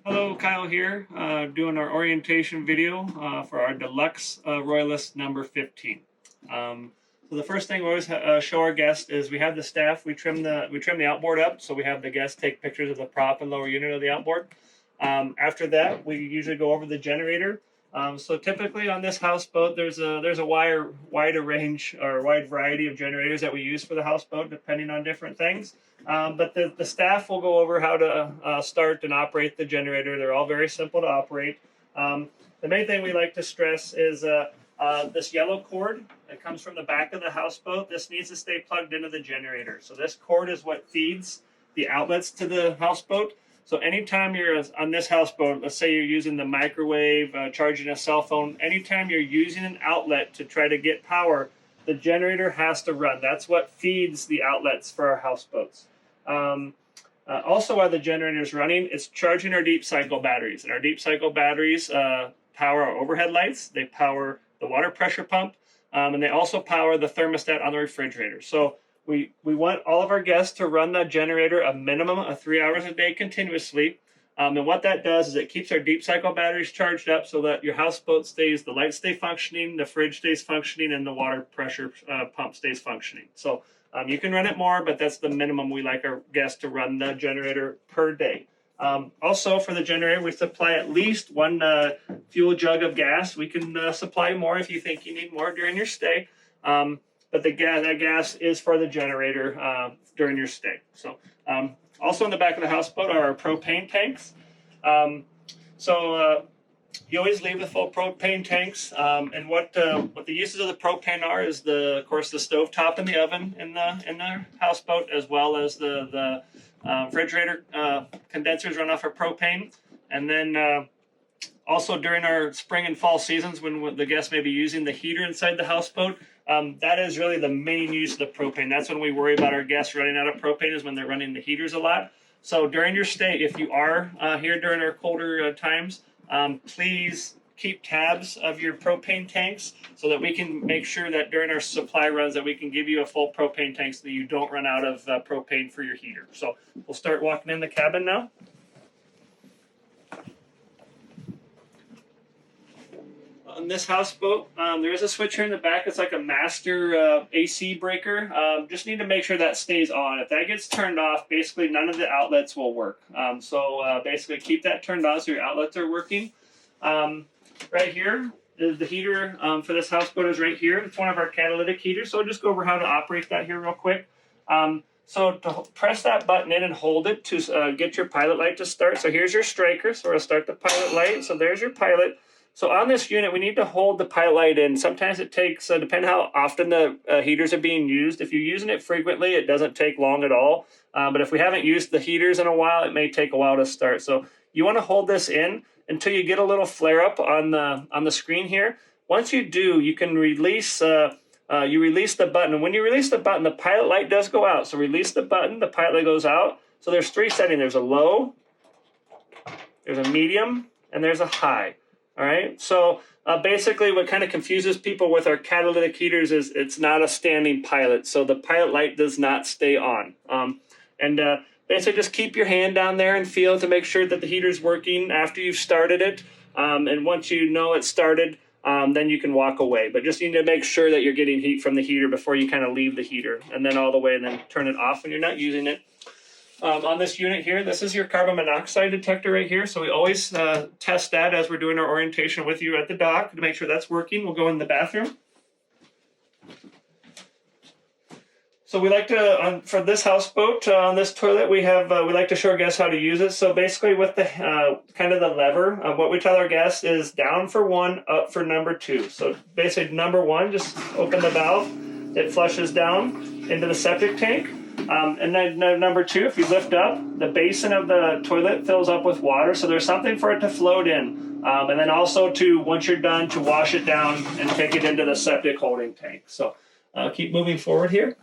Hello, Kyle here, doing our orientation video for our Deluxe Royalist number 15. So the first thing we always show our guests is we have the staff. We trim the outboard up, so we have the guests take pictures of the prop and lower unit of the outboard. After that, we usually go over the generator. So typically on this houseboat, there's a wide range or wide variety of generators that we use for the houseboat, depending on different things. But the staff will go over how to start and operate the generator. They're all very simple to operate. The main thing we like to stress is this yellow cord that comes from the back of the houseboat. This needs to stay plugged into the generator. So this cord is what feeds the outlets to the houseboat. So anytime you're on this houseboat, let's say you're using the microwave, charging a cell phone, anytime you're using an outlet to try to get power, the generator has to run. That's what feeds the outlets for our houseboats. Also, while the generator is running, it's charging our deep cycle batteries. And our deep cycle batteries power our overhead lights. They power the water pressure pump. And they also power the thermostat on the refrigerator. So we want all of our guests to run the generator a minimum of 3 hours a day continuously. And what that does is it keeps our deep cycle batteries charged up so that your houseboat the lights stay functioning, the fridge stays functioning, and the water pressure pump stays functioning. So you can run it more, but that's the minimum we like our guests to run the generator per day. Also, for the generator, we supply at least one fuel jug of gas. We can supply more if you think you need more during your stay. But that gas is for the generator during your stay. So also in the back of the houseboat are our propane tanks. You always leave the full propane tanks. And what the uses of the propane are is of course the stove top in the oven in the houseboat, as well as the refrigerator condensers run off of propane. And then also during our spring and fall seasons, when the guests may be using the heater inside the houseboat, that is really the main use of the propane. That's when we worry about our guests running out of propane, is when they're running the heaters a lot. So during your stay, if you are here during our colder times, please keep tabs of your propane tanks so that we can make sure that during our supply runs that we can give you a full propane tank so that you don't run out of propane for your heater. So we'll start walking in the cabin now. On this houseboat, there is a switch here in the back. It's like a master AC breaker. Just need to make sure that stays on. If that gets turned off, basically none of the outlets will work. Basically keep that turned on so your outlets are working. Right here is the heater for this houseboat is right here. It's one of our catalytic heaters. So we'll just go over how to operate that here real quick. So to press that button in and hold it to get your pilot light to start. So here's your striker. So we'll start the pilot light. So there's your pilot. So on this unit, we need to hold the pilot light in. Sometimes it takes, depending how often the heaters are being used. If you're using it frequently, it doesn't take long at all. But if we haven't used the heaters in a while, it may take a while to start. So you want to hold this in until you get a little flare up on the screen here. Once you do, you can release the button. And when you release the button, the pilot light does go out. So release the button, the pilot light goes out. So there's three settings. There's a low, there's a medium, and there's a high. All right, so basically what kind of confuses people with our catalytic heaters is it's not a standing pilot, so the pilot light does not stay on. Basically just keep your hand down there and feel to make sure that the heater's working after you've started it. And once you know it's started, then you can walk away. But just need to make sure that you're getting heat from the heater before you kind of leave the heater, and then all the way and then turn it off when you're not using it. On this unit here, this is your carbon monoxide detector right here. So we always test that as we're doing our orientation with you at the dock to make sure that's working. We'll go in the bathroom. So we like to, for this houseboat, on this toilet, we like to show our guests how to use it. So basically with the kind of the lever, what we tell our guests is down for one, up for number two. So basically number one, just open the valve. It flushes down into the septic tank. And then number two, if you lift up, the basin of the toilet fills up with water, so there's something for it to float in. And then also once you're done, to wash it down and take it into the septic holding tank. So keep moving forward here.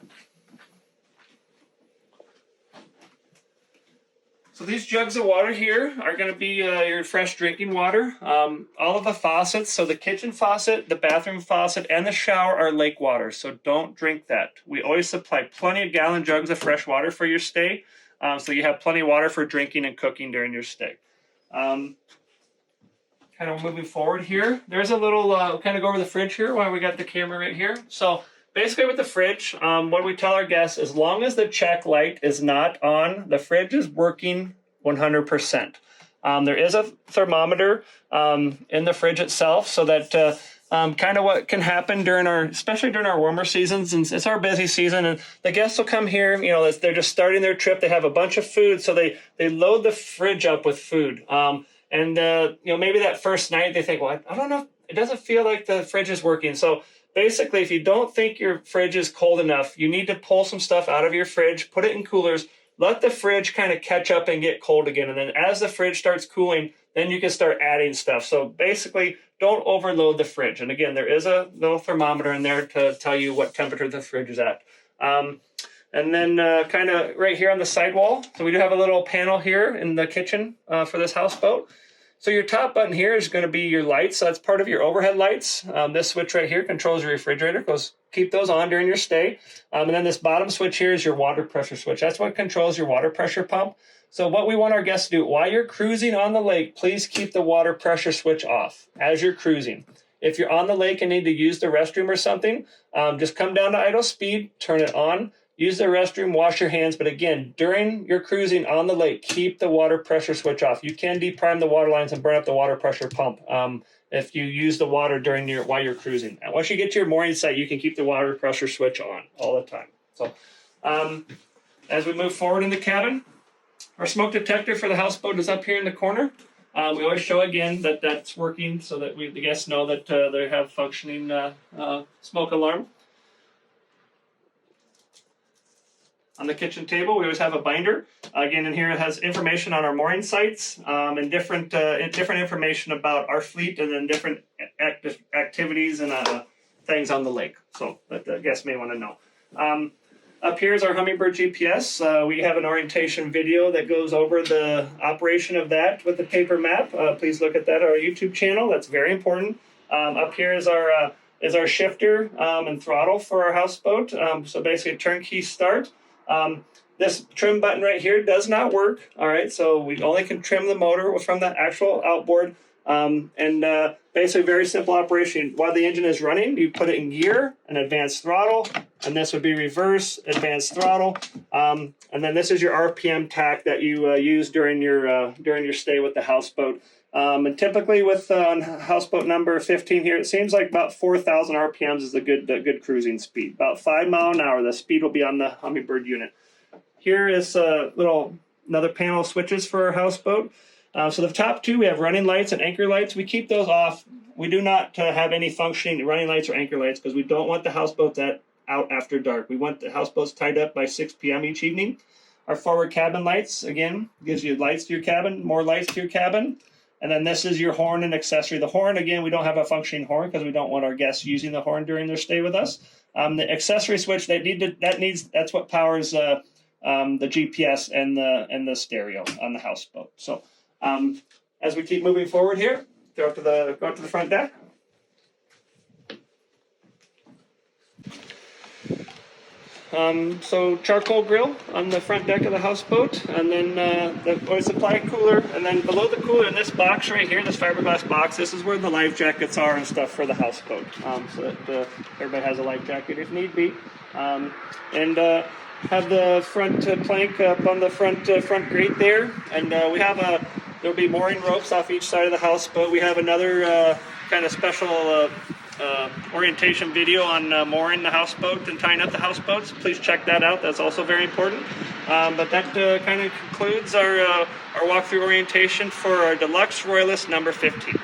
So these jugs of water here are going to be your fresh drinking water. All of the faucets, so the kitchen faucet, the bathroom faucet, and the shower are lake water, so don't drink that. We always supply plenty of gallon jugs of fresh water for your stay, so you have plenty of water for drinking and cooking during your stay. Kind of moving forward here. There's a little, kind of go over the fridge here while we got the camera right here. So basically with the fridge, what we tell our guests, as long as the check light is not on, the fridge is working 100%. There is a thermometer in the fridge itself, so that kind of what can happen during especially during our warmer seasons, and it's our busy season, and the guests will come here, you know, they're just starting their trip, they have a bunch of food, so they load the fridge up with food. And you know, maybe that first night they think, well, I don't know, it doesn't feel like the fridge is working. So basically, if you don't think your fridge is cold enough, you need to pull some stuff out of your fridge, put it in coolers, let the fridge kind of catch up and get cold again. And then as the fridge starts cooling, then you can start adding stuff. So basically, don't overload the fridge. And again, there is a little thermometer in there to tell you what temperature the fridge is at. And then kind of right here on the sidewall, so we do have a little panel here in the kitchen for this houseboat. So your top button here is going to be your lights. So that's part of your overhead lights. This switch right here controls your refrigerator. Keep those on during your stay. And then this bottom switch here is your water pressure switch. That's what controls your water pressure pump. So what we want our guests to do, while you're cruising on the lake, please keep the water pressure switch off as you're cruising. If you're on the lake and need to use the restroom or something, just come down to idle speed, turn it on, use the restroom, wash your hands. But again, during your cruising on the lake, keep the water pressure switch off. You can deprime the water lines and burn up the water pressure pump if you use the water while you're cruising. And once you get to your mooring site, you can keep the water pressure switch on all the time. So as we move forward in the cabin, our smoke detector for the houseboat is up here in the corner. We always show again that that's working so that the guests know that they have functioning smoke alarm. On the kitchen table, we always have a binder. Again, in here it has information on our mooring sites and different information about our fleet, and then different activities and things on the lake. So that the guests may want to know. Up here is our Humminbird GPS. We have an orientation video that goes over the operation of that with the paper map. Please look at that on our YouTube channel. That's very important. Up here is our shifter and throttle for our houseboat. So basically a turnkey start. This trim button right here does not work. All right, so we only can trim the motor from the actual outboard. Basically very simple operation. While the engine is running, you put it in gear and advanced throttle, and this would be reverse, advanced throttle. And then this is your RPM tack that you use during your stay with the houseboat. And typically with houseboat number 15 here, it seems like about 4,000 RPMs is a good cruising speed. About 5 miles an hour, the speed will be on the Humminbird unit. Here is another panel of switches for our houseboat. So the top two, we have running lights and anchor lights. We keep those off. We do not have any functioning running lights or anchor lights because we don't want the houseboats out after dark. We want the houseboats tied up by 6 p.m. each evening. Our forward cabin lights, again, gives you lights to your cabin, more lights to your cabin. And then this is your horn and accessory. The horn, again, we don't have a functioning horn because we don't want our guests using the horn during their stay with us. The accessory switch, that's what powers the GPS and the stereo on the houseboat. So as we keep moving forward here, go up to the front deck. So charcoal grill on the front deck of the houseboat, and then the oil supply cooler, and then below the cooler in this box right here, this fiberglass box, this is where the life jackets are and stuff for the houseboat, so that everybody has a life jacket if need be. And have the front plank up on the front grate there, and there'll be mooring ropes off each side of the houseboat. We have another kind of special orientation video on mooring the houseboat and tying up the houseboats. Please check that out. That's also very important. But that kind of concludes our walkthrough orientation for our Deluxe Royalist number 15.